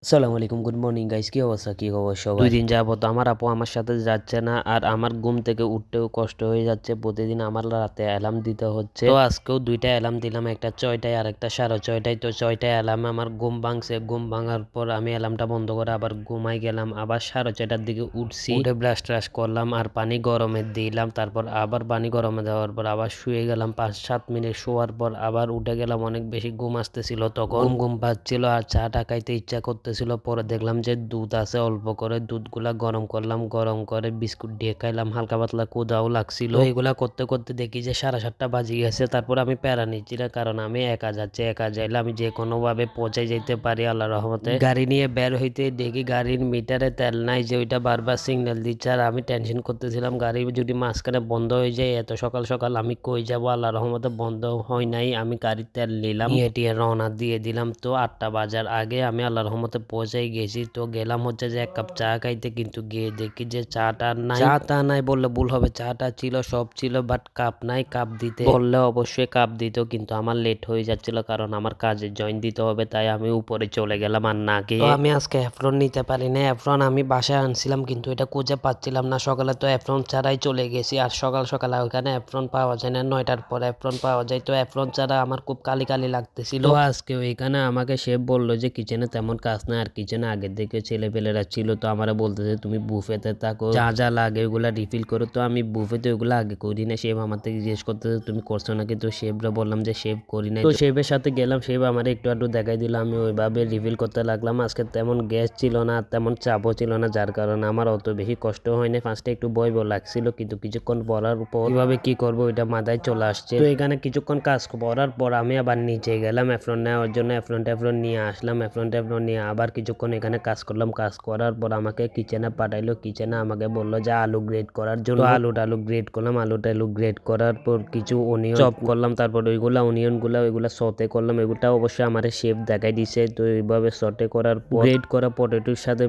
আসসালামু আলাইকুম, good morning guys. কি অবস্থা, কি খবর সবার? 2 দিন যাবত আমার আপু আমার সাথে যাচ্ছে না, আর আমার ঘুম থেকে উঠতেও কষ্ট হয়ে যাচ্ছে। প্রতিদিন আমার রাতে অ্যালার্ম দিতে হচ্ছে। তো আজকেও 2টা অ্যালার্ম দিলাম, একটা 6টায় আর একটা 6:30টায়। তো 6টায় অ্যালার্মে আমার ঘুম ভাঙছে। ঘুম ভাঙার পর আমি অ্যালার্মটা বন্ধ করে আবার ঘুমাই গেলাম। আবার 6:30টার দিকে উঠছি, উঠে ব্রাশ ট্রাশ করলাম আর পানি গরমে দিলাম। তারপর আবার পানি গরমে দেওয়ার পর আবার শুয়ে গেলাম। 5-7 মিনিট শোয়ার পর আবার উঠে গেলাম। অনেক বেশি ঘুম আসতেছিল, তখন ঘুম ঘুম পাচ্ছিল আর চাটা খাইতে ইচ্ছা করতেছিল। পরে দেখলাম যে দুধ আছে, অল্প করে দুধগুলা গরম করলাম, গরম করে বিস্কুট দিয়ে খাইলাম। হালকা পাতলা ক্ষুধাও লাগছিল। এগুলা করতে করতে দেখি যে 7:30 বাজে গেছে। তারপর আমি প্যারা নিচ্ছি না, কারণ আমি একা যাচ্ছি। একা যাইলে আমি যে কোনো ভাবে পৌঁছে যেতে পারি আল্লাহর রহমতে। গাড়ি নিয়ে বের হইতে দেখি গাড়ির মিটারে তেল নাই, যে ওইটা বারবার সিগন্যাল দিচ্ছে। আর আমি টেনশন করতেছিলাম, গাড়ি যদি মাঝখানে বন্ধ হয়ে যায়, এত সকাল সকাল আমি কই যাব। আল্লাহর রহমতে বন্ধ হয় নাই। আমি গাড়ির তেল নিলাম, নিয়ে টিয়ে রওনা দিয়ে দিলাম। তো 8টা বাজার আগে আমি আল্লাহর রহমতে পৌঁছাই গেছি। তো গেলাম হচ্ছে যে 1 কাপ চা খাইতে, কিন্তু গিয়ে দেখি যে চাটা নাই। চা টা নাই বললে ভুল হবে, চাটা ছিল, সব ছিল, বাট কাপ নাই। কাপ দিতে বললে অবশ্যই কাপ দিত, কিন্তু আমার লেট হয়ে যাচ্ছিল, কারণ আমার কাজে জয়েন দিতে হবে। তাই আমি উপরে চলে গেলাম আর না গিয়ে। তো আমি আজকে এফরন নিতে পারি না। এফরন আমি বাসায় আনছিলাম, কিন্তু এটা খুঁজে পাচ্ছিলাম না। সকালে তো এফরন ছাড়াই চলে গেছি, আর সকাল সকাল ওখানে এফরন পাওয়া যায় না। 9টার পর এফরন পাওয়া যায়। তো এফরন ছাড়া আমার খুব কালি কালি লাগতেছিল। তো আজকে ওইখানে আমাকে শেফ বললো যে কিচেনে তেমন কাজ না, আর কিচেনে আগের দিকে ছেলেপেলেরা ছিল। তো আমারা বলতেছে তুমি বুফেতে থাকো, যা যা লাগে ওগুলা রিফিল করো। তো আমি বুফেতে ওগুলো আগে করি না। শেফ আমার থেকে জিজ্ঞেস করতেছে তুমি করছো নাকি। তো শেফরা বললাম যে শেফ করি নাই। তো শেফের সাথে গেলাম, শেফ আমার একটু একটু দেখাই দিল, আমি ওইভাবে রিফিল করতে লাগলাম। আজকে তেমন গ্যাস ছিল না, তেমন চাপও ছিল না, যার কারণে আমার অত বেশি কষ্ট হয় না। ফার্স্টে একটু ভয় ভয় লাগছিল, কিন্তু কিছুক্ষণ পড়ার পর কিভাবে কি করবো ওইটা মাথায় চলে আসছে। তো এখানে কিছুক্ষণ কাজ করার পর আমি আবার নিচে গেলাম এফরন নেওয়ার জন্য। এফরন নিয়ে আসলাম। এফরন নিয়ে আবার কিছুক্ষণ এখানে কাজ করলাম। কাজ করার পর আমাকে কিচেনে পাঠাইলো। কিচেনে আমাকে বললো যে আলু গ্রেড করার জন্য। আলু গ্রেড করলাম। আলু গ্রেড করার পর কিছু অনিয়ন চপ করলাম। তারপর ওইগুলা অনিয়ন গুলা ওইগুলা সতে করলাম। এগুলা অবশ্যই আমার শেফ দেখাই দিছে। তো এইভাবে সতে করার পর গ্রেড করা পটেটোর সাথে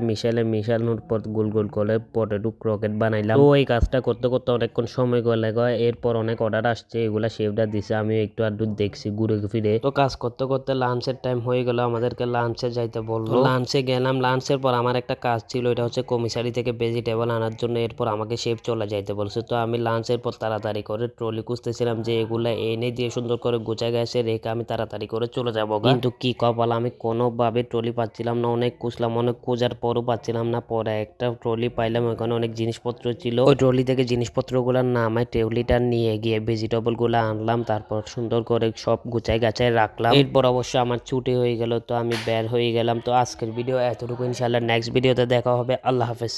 মিশানোর পর গোল গোল করে পটেটো ক্রকেট বানাইলাম। তো এই কাজটা করতে করতে অনেকক্ষণ সময় গেলে গয়। এরপর অনেক অর্ডার আসছে, এগুলা শেফটা দিছে, আমি একটু আধটু দেখছি ঘুরে ফিরে। তো কাজ করতে করতে লাঞ্চের টাইম হয়ে গেল, আমাদেরকে লাঞ্চে যাইতে বললো। লাঞ্চে গেলাম। লাঞ্চের পর আমার একটা কাজ ছিল, এটা হচ্ছে কমিসারি থেকে ভেজিটেবল আনার জন্য। এরপর আমাকে শেফ চলে যাইতে বলছে। তো আমি লাঞ্চের পর তাড়াতাড়ি করে ট্রলি খুঁজতেছিলাম, যে এগুলা এনে দিয়ে সুন্দর করে গুছা গেছে রেখে আমি তাড়াতাড়ি করে চলে যাবো। কিন্তু কি কপাল, আমি কোনোভাবে ট্রলি পাচ্ছিলাম না। অনেক খুঁজলাম, অনেক খোঁজার পরও পাচ্ছিলাম না। পরে একটা ট্রলি পাইলাম, ওখানে অনেক জিনিসপত্র ছিল। ওই ট্রলি থেকে জিনিসপত্রগুলো নামায় ট্রলিটা নিয়ে গিয়ে ভেজিটেবল গুলো আনলাম। তারপর সুন্দর করে সব গুছাই গাছায় রাখলাম। এরপর অবশ্য আমার ছুটি হয়ে গেল, তো আমি বের হয়ে গেলাম। তো আজকের ভিডিও এতটুকু, ইনশাআল্লাহ নেক্সট ভিডিওতে দেখা হবে। আল্লাহ হাফেজ।